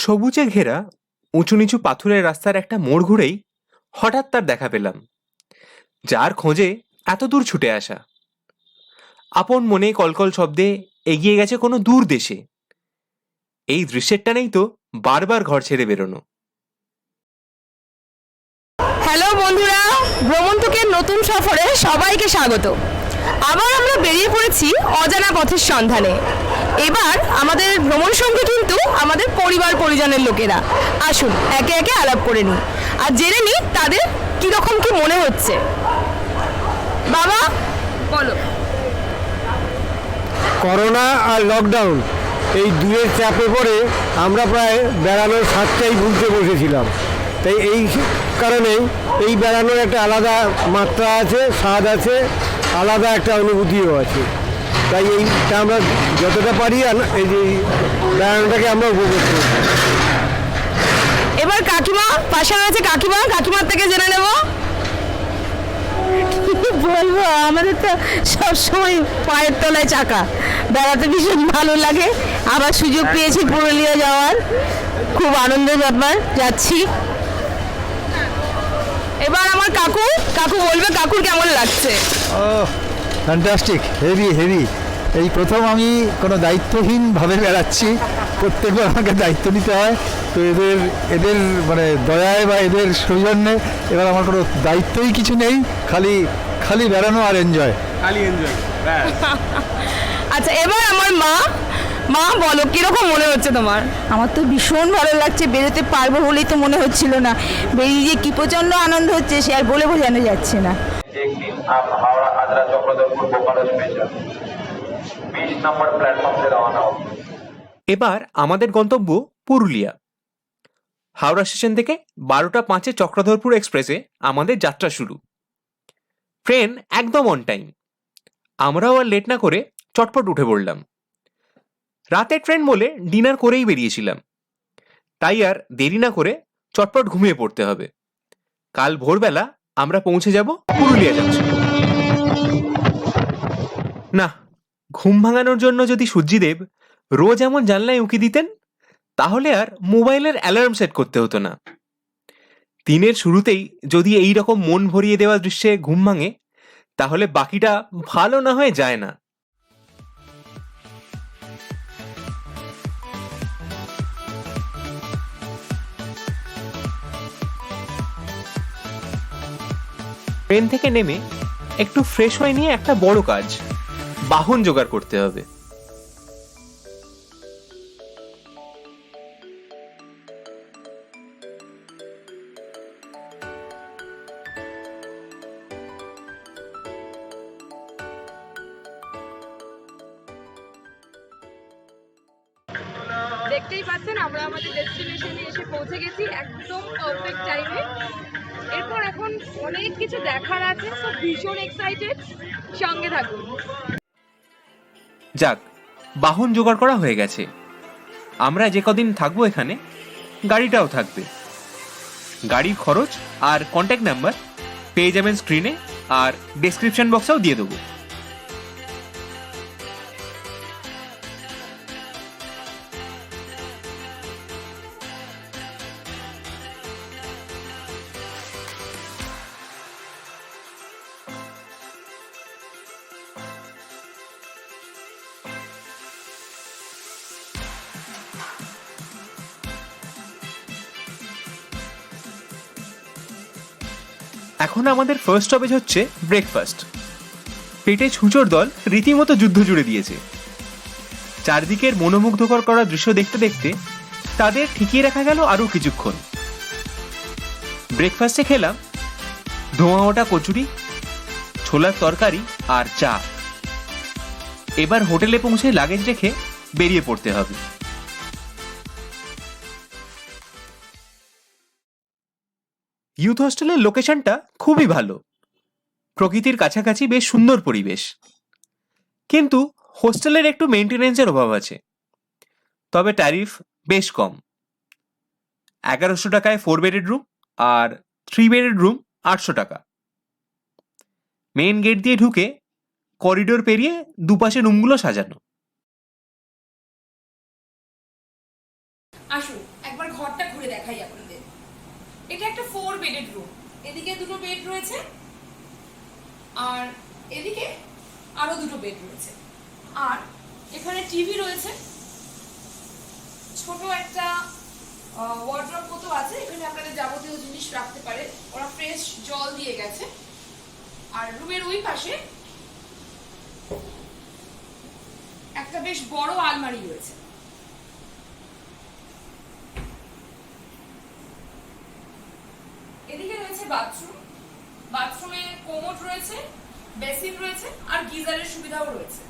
সবুজে ঘেরা উঁচু নিচু পাথুরের রাস্তার একটা মোড় ঘুরেই হঠাৎ তার দেখা পেলাম, যার খোঁজে এত দূর ছুটে আসা। আপন মনে কলকল শব্দে এগিয়ে গেছে কোনো দূর দেশে। এই দৃশ্যের টানেই তো বারবার ঘর ছেড়ে বেরোনো। হ্যালো বন্ধুরা, ভ্রমণটুকের নতুন সফরে সবাইকে স্বাগত। আবার আমরা বেরিয়ে পড়েছি অজানা পথের সন্ধানে। এবার আমাদের ভ্রমণ সঙ্গী কিন্তু আমাদের পরিবার পরিজনের লোকেরা। আসুন একে একে আলাপ করে নিই আর জেনে নিই তাদের কীরকম কি মনে হচ্ছে। বাবা বলো। করোনা আর লকডাউন এই দুয়ের চাপে পড়ে আমরা প্রায় বেড়ানোর স্বাদটাই ভুলতে বসেছিলাম। তাই এই কারণেই এই বেড়ানোর একটা আলাদা মাত্রা আছে, স্বাদ আছে, আলাদা একটা অনুভূতিও আছে। তাই এইটা আমরা যতটা পারি এই যে বেড়ানোটাকে আমরা উপভোগ করি। এবার কাকিমা পাশে আছে, কাকিমার থেকে জেনে নেব। বলবো, আমাদের তো সবসময় পায়ের তলায় চাকা, বেড়াতে ভীষণ ভালো লাগে। আবার সুযোগ পেয়েছি পুরুলিয়া যাওয়ার, খুব আনন্দের ব্যাপার, যাচ্ছি। এবার আমার কাকু বলবে কাকুর কেমন লাগছে। ও ফ্যান্টাস্টিক, হেভি। এই প্রথম আমি কোনো দায়িত্বহীনভাবে বেড়াচ্ছি। প্রত্যেকবার আমাকে দায়িত্ব নিতে হয়, তো এদের মানে দয়ায় বা এদের সৌজন্যে এবার আমার কোনো দায়িত্বই কিছু নেই, খালি বেড়ানো আর এনজয়। আচ্ছা, এবার আমার মা বলো কিরকম মনে হচ্ছে তোমার? আমার তো ভীষণ ভালো লাগছে, বেরোতে পারবো বলেই তো মনে হচ্ছিল না। বেরিয়ে যে কি প্রচণ্ড আনন্দ হচ্ছে সে আর বলে বোঝানো যাচ্ছে না। Howrah Adra Chakradharpur Bokaro special 20 number platform से रवाना हो। এবার আমাদের গন্তব্য পুরুলিয়া। হাওড়া স্টেশন থেকে 12টা 5-এ চক্রধরপুর এক্সপ্রেসে আমাদের যাত্রা শুরু। ট্রেন একদম অন টাইম। আমরাও আর লেট না করে চটপট উঠে পড়লাম। রাতের ট্রেন বলে ডিনার করেই বেরিয়েছিলাম, তাই আর দেরি না করে চটপট ঘুমিয়ে পড়তে হবে। কাল ভোরবেলা আমরা পৌঁছে যাব পুরুলিয়া জংশন। না, ঘুম ভাঙানোর জন্য যদি সূর্যিদেব রোজ এমন জানলায় উঁকি দিতেন, তাহলে আর মোবাইলের অ্যালার্ম সেট করতে হতো না। দিনের শুরুতেই যদি এই রকম মন ভরিয়ে দেওয়া দৃশ্যে ঘুম ভাঙে, তাহলে বাকিটা ভালো না হয়ে যায় না। ট্রেন থেকে নেমে একটু ফ্রেশ হয়ে নিয়ে একটা বড় কাজ, বাহন জোগাড় করতে হবে। দেখতেই পাচ্ছেন আমরা আমাদের ডেস্টিনেশনে এসে পৌঁছে গেছি একদম পারফেক্ট টাইমে। এরপর এখন অনেক কিছু দেখার আছে, সব ভীষণ এক্সাইটেড, সঙ্গে থাকুন। যাক, বাহন জোগাড় করা হয়ে গেছে। আমরা যে কদিন থাকবো এখানে, গাড়িটাও থাকবে। গাড়ির খরচ আর কন্ট্যাক্ট নাম্বার পেয়ে যাবেন স্ক্রিনে, আর ডেসক্রিপশন বক্সেও দিয়ে দেবো। এখন আমাদের ফার্স্ট স্টপেজ হচ্ছে ব্রেকফাস্ট। পেটে ছুঁচোর দল রীতিমতো যুদ্ধ জুড়ে দিয়েছে। চারদিকের মনোমুগ্ধকর করা দৃশ্য দেখতে দেখতে তাদের ঠেকিয়ে রাখা গেল আরও কিছুক্ষণ। ব্রেকফাস্টে খেলাম ধোঁয়া ওঠা কচুরি, ছোলার তরকারি আর চা। এবার হোটেলে পৌঁছে লাগেজ রেখে বেরিয়ে পড়তে হবে। ইউথ হোস্টেলের লোকেশনটা খুবই ভালো, প্রকৃতির কাছাকাছি বেশ সুন্দর পরিবেশ। কিন্তু হোস্টেলের একটু মেনটেনেন্সের অভাব আছে, তবে ট্যারিফ বেশ কম। 1100 টাকায় 4 বেডেড রুম আর 3 বেডেড রুম 800 টাকা। মেন গেট দিয়ে ঢুকে করিডোর পেরিয়ে দুপাশে রুমগুলো সাজানো। আসুন একবার ঘরটা ঘুরে দেখাই আপনাদের। এটা একটা 4 বেডেড রুম। এদিকে দুটো বেড রয়েছে আর এদিকে আরো দুটো বেড রয়েছে। আর এখানে টিভি রয়েছে, ছোট একটা ওয়ার্ড্রপ মতো আছে, এখানে আপনাদের যাবতীয় জিনিস রাখতে পারে। ওরা ফ্রেশ জল দিয়ে গেছে। আর রুমের ওই পাশে একটা বেশ বড় আলমারি রয়েছে। এদিকে রয়েছে বাথরুম। বাথরুমে কোমোড রয়েছে, বেসিন রয়েছে আর গিজারের সুবিধাও রয়েছে।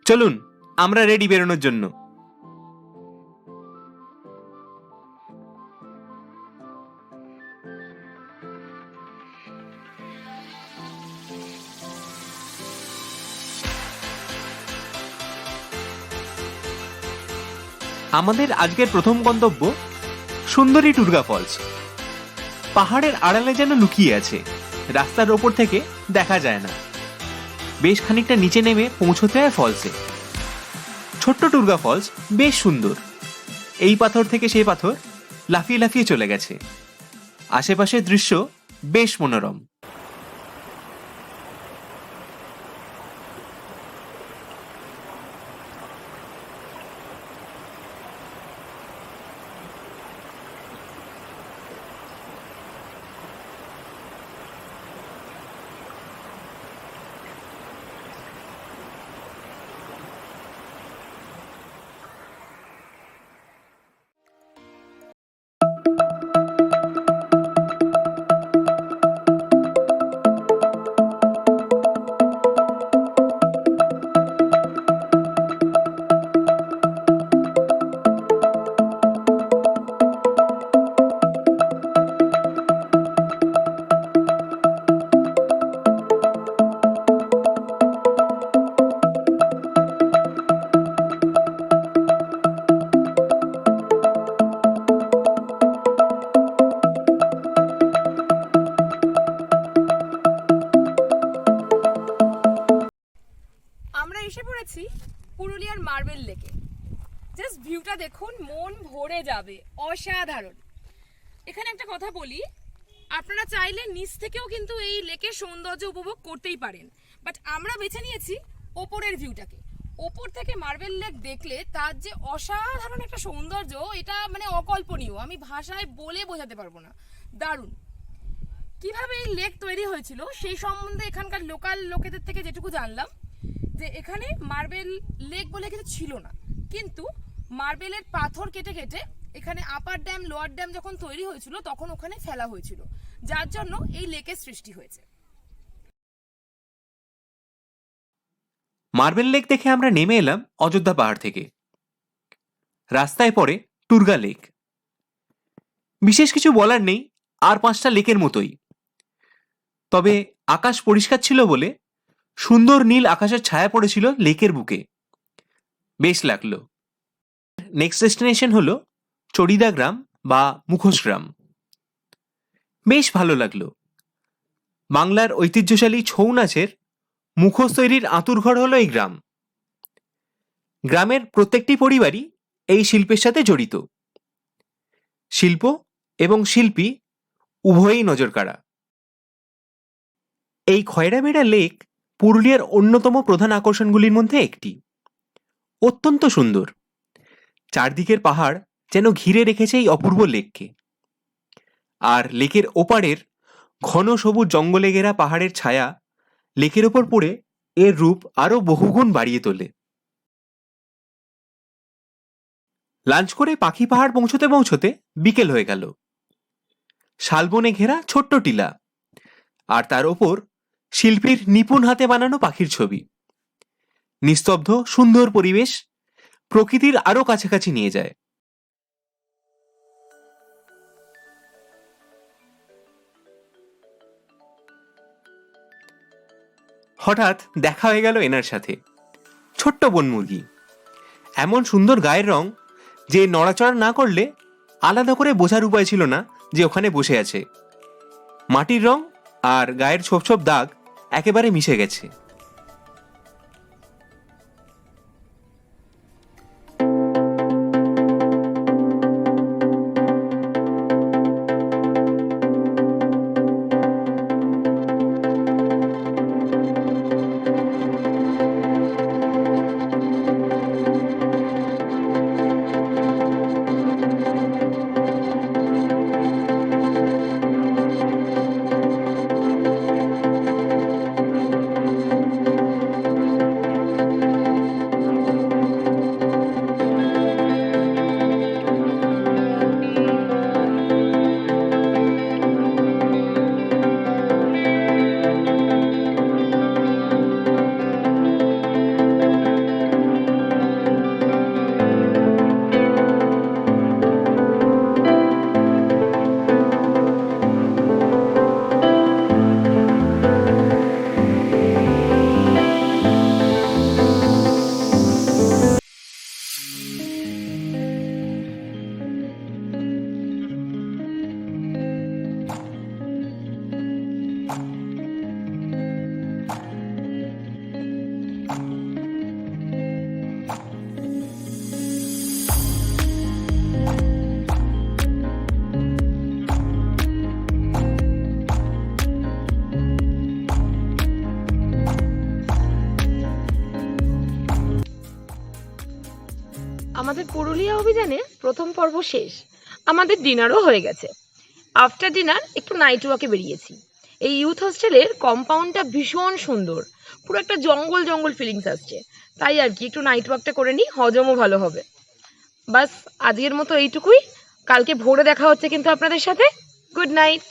চলুন আমরা রেডি বেরোনোর জন্য। আমাদের আজকের প্রথম গন্তব্য সুন্দরী টুরগা ফলস। পাহাড়ের আড়ালে যেন লুকিয়ে আছে, রাস্তার ওপর থেকে দেখা যায় না। বেশ খানিকটা নিচে নেমে পৌঁছতে হয় ফলসে। ছোট্ট টুরগা ফলস বেশ সুন্দর। এই পাথর থেকে সেই পাথর লাফিয়ে লাফিয়ে চলে গেছে। আশেপাশের দৃশ্য বেশ মনোরম। আমরা এসে পড়েছি পুরুলিয়ার মার্বেল লেকে। জাস্ট ভিউটা দেখুন, মন ভরে যাবে, অসাধারণ। এখানে একটা কথা বলি, আপনারা চাইলে নিচ থেকেও কিন্তু এই লেকের সৌন্দর্য উপভোগ করতেই পারেন, বাট আমরা বেছে নিয়েছি ওপরের ভিউটাকে। ওপর থেকে মার্বেল লেক দেখলে তার যে অসাধারণ একটা সৌন্দর্য, এটা মানে অকল্পনীয়, আমি ভাষায় বলে বোঝাতে পারবো না। দারুণ। কিভাবে এই লেক তৈরি হয়েছিল সেই সম্বন্ধে এখানকার লোকাল লোকেদের থেকে যেটুকু জানলাম, যে এখানে মার্বেল লেক বলে কিছু ছিল না, কিন্তু মার্বেলের পাথর কেটে কেটে এখানে আপার ড্যাম লোয়ার ড্যাম যখন তৈরি হয়েছিল তখন ওখানে ফেলা হয়েছিল, যার জন্য এই লেকের সৃষ্টি হয়েছে। মার্বেল লেক দেখে আমরা নেমে এলাম অযোধ্যা পাহাড় থেকে। রাস্তায় পড়ে টুরগা লেক। বিশেষ কিছু বলার নেই, আর 5টা লেকের মতোই। তবে আকাশ পরিষ্কার ছিল বলে সুন্দর নীল আকাশের ছায়া পড়েছিল লেকের বুকে, বেশ লাগলো। নেক্সট ডেস্টিনেশন হলো চড়িদা গ্রাম বা মুখোশ গ্রাম। বেশ ভালো লাগলো। বাংলার ঐতিহ্যশালী ছৌ নাচের মুখোশ তৈরির আঁতুড়ঘর হলো এই গ্রাম। গ্রামের প্রত্যেকটি পরিবারই এই শিল্পের সাথে জড়িত। শিল্প এবং শিল্পী উভয়ই নজরকাড়া। এই খয়রাবেড়া লেক পুরুলিয়ার অন্যতম প্রধান আকর্ষণগুলির মধ্যে একটি। অত্যন্ত সুন্দর। চারদিকের পাহাড় যেন ঘিরে রেখেছে এই অপূর্ব লেককে। আর লেকের ওপারের ঘন সবুজ জঙ্গলে ঘেরা পাহাড়ের ছায়া লেকের ওপর পড়ে এর রূপ আরো বহুগুণ বাড়িয়ে তোলে। লাঞ্চ করে পাখি পাহাড় পৌঁছতে পৌঁছতে বিকেল হয়ে গেল। শালবনে ঘেরা ছোট্ট টিলা, আর তার ওপর শিল্পীর নিপুণ হাতে বানানো পাখির ছবি। নিস্তব্ধ সুন্দর পরিবেশ প্রকৃতির আরো কাছাকাছি নিয়ে যায়। হঠাৎ দেখা হয়ে গেল এনার সাথে। ছোট্ট বনমুরগি, এমন সুন্দর গায়ের রং যে নড়াচড়া না করলে আলাদা করে বোঝার উপায় ছিল না যে ওখানে বসে আছে। মাটির রং আর গায়ের ছোপ ছোপ দাগ একেবারে মিশে গেছে। আমাদের পুরুলিয়া অভিযানে প্রথম পর্ব শেষ, আমাদের ডিনারও হয়ে গেছে। আফটার ডিনার একটু নাইট ওয়াকে বেরিয়েছি। এই ইউথ হোস্টেলের কম্পাউন্ডটা ভীষণ সুন্দর, পুরো একটা জঙ্গল জঙ্গল ফিলিংস আসছে, তাই আর কি একটু নাইট ওয়াকটা করে নিই, হজমও ভালো হবে। বাস আজকের মতো এইটুকুই, কালকে ভোরে দেখা হচ্ছে কিন্তু আপনাদের সাথে। Good night.